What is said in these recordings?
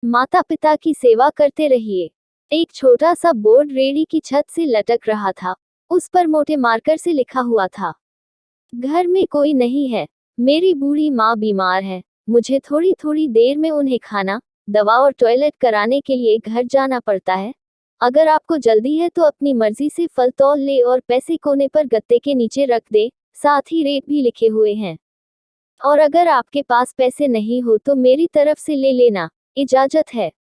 माता पिता की सेवा करते रहिए। एक छोटा सा बोर्ड रेडी की छत से लटक रहा था। उस पर मोटे मार्कर से लिखा हुआ था, घर में कोई नहीं है, मेरी बूढ़ी माँ बीमार है, मुझे थोड़ी थोड़ी देर में उन्हें खाना, दवा और टॉयलेट कराने के लिए घर जाना पड़ता है। अगर आपको जल्दी है तो अपनी मर्जी से फल तौल ले और पैसे कोने पर गत्ते के नीचे रख दे, साथ ही रेट भी लिखे हुए हैं। और अगर आपके पास पैसे नहीं हो तो मेरी तरफ से ले लेना, इजाजत है।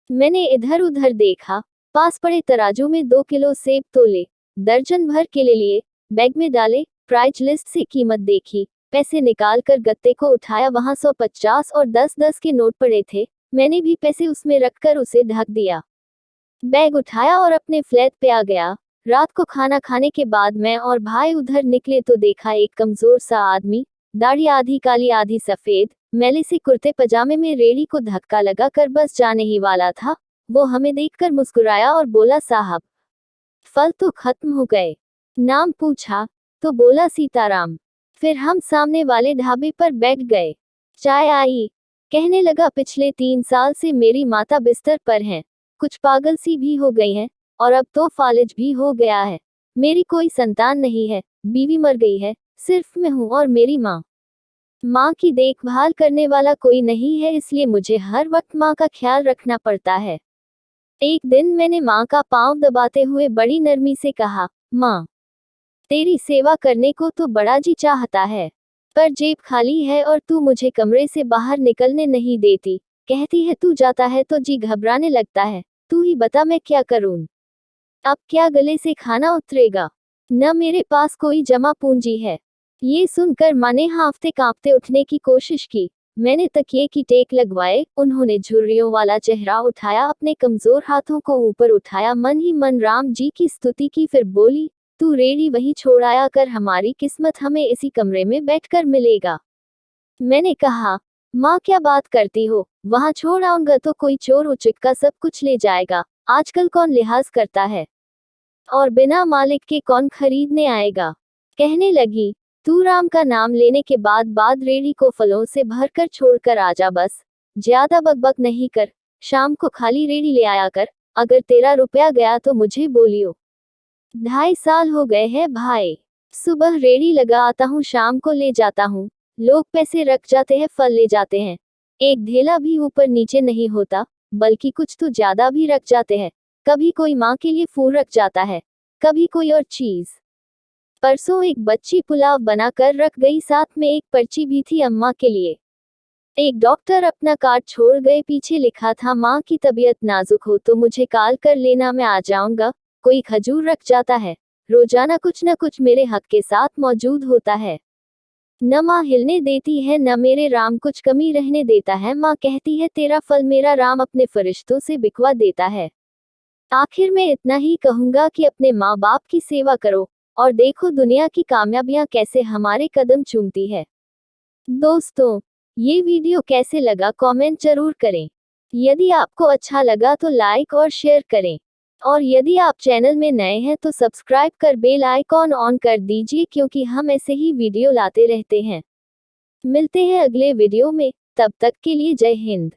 मैंने इधर उधर देखा, पास पड़े तराजू में 2 किलो सेब तोले, दर्जन भर केले लिए, बैग में डाले, प्राइस लिस्ट से कीमत देखी, पैसे निकाल कर गत्ते को उठाया, वहां 150 और 10-10 के नोट पड़े थे। मैंने भी पैसे उसमें रखकर उसे ढक दिया। बैग उठाया और अपने फ्लैट पे आ गया। रात को खाना खाने के बाद मैं और भाई उधर निकले तो देखा एक कमजोर सा आदमी, दाढ़ी आधी काली आधी सफेद, मैले से कुर्ते पजामे में रेड़ी को धक्का लगा कर बस जाने ही वाला था। वो हमें देखकर मुस्कुराया और बोला, साहब, फल तो खत्म हो गए। नाम पूछा तो बोला सीताराम। फिर हम सामने वाले ढाबे पर बैठ गए। चाय आई। कहने लगा, पिछले 3 साल से मेरी माता बिस्तर पर हैं, कुछ पागल सी भी हो गई हैं, और अब तो फालिज भी हो गया है। मेरी कोई संतान नहीं है, बीवी मर गई है, सिर्फ मैं हूँ और मेरी माँ। माँ की देखभाल करने वाला कोई नहीं है, इसलिए मुझे हर वक्त माँ का ख्याल रखना पड़ता है। एक दिन मैंने माँ का पांव दबाते हुए बड़ी नरमी से कहा, माँ, तेरी सेवा करने को तो बड़ा जी चाहता है, पर जेब खाली है और तू मुझे कमरे से बाहर निकलने नहीं देती। कहती है तू जाता है तो जी घबराने लगता है। तू ही बता मैं क्या करूं? अब क्या गले से खाना उतरेगा? न मेरे पास कोई जमा पूंजी है। ये सुनकर माँ ने हांफते कांपते उठने की कोशिश की। मैंने तकिए की टेक लगवाए, उन्होंने झुर्रियों वाला चेहरा उठाया, अपने कमजोर हाथों को ऊपर उठाया, मन ही मन राम जी की स्तुति की, फिर बोली, तू रेडी वहीं छोड़ आया कर, हमारी किस्मत हमें इसी कमरे में बैठकर मिलेगा। मैंने कहा, माँ क्या बात करती हो, वहां छोड़ आऊंगा तो कोई चोर उचक्का का सब कुछ ले जाएगा। आजकल कौन लिहाज करता है, और बिना मालिक के कौन खरीदने आएगा। कहने लगी, तू राम का नाम लेने के बाद रेडी को फलों से भरकर छोड़कर आजा, बस ज्यादा बकबक नहीं कर। शाम को खाली रेडी ले आया कर, अगर तेरा रुपया गया तो मुझे बोलियो। 2.5 साल हो गए हैं भाई, सुबह रेडी लगा आता हूँ, शाम को ले जाता हूँ। लोग पैसे रख जाते हैं, फल ले जाते हैं, एक ढेला भी ऊपर नीचे नहीं होता, बल्कि कुछ तो ज्यादा भी रख जाते हैं। कभी कोई माँ के लिए फूल रख जाता है, कभी कोई और चीज। परसों एक बच्ची पुलाव बना कर रख गई, साथ में एक पर्ची भी थी अम्मा के लिए। एक डॉक्टर अपना कार्ड छोड़ गए, पीछे लिखा था, माँ की तबीयत नाजुक हो तो मुझे कॉल कर लेना, मैं आ जाऊंगा। कोई खजूर रख जाता है, रोजाना कुछ न कुछ मेरे हक के साथ मौजूद होता है। न माँ हिलने देती है, न मेरे राम कुछ कमी रहने देता है। माँ कहती है, तेरा फल मेरा राम अपने फरिश्तों से बिकवा देता है। आखिर में इतना ही कहूंगा कि अपने माँ बाप की सेवा करो, और देखो दुनिया की कामयाबियां कैसे हमारे कदम चूमती है। दोस्तों, ये वीडियो कैसे लगा कमेंट जरूर करें। यदि आपको अच्छा लगा तो लाइक और शेयर करें, और यदि आप चैनल में नए हैं तो सब्सक्राइब कर बेल आइकॉन ऑन कर दीजिए, क्योंकि हम ऐसे ही वीडियो लाते रहते हैं। मिलते हैं अगले वीडियो में, तब तक के लिए जय हिंद।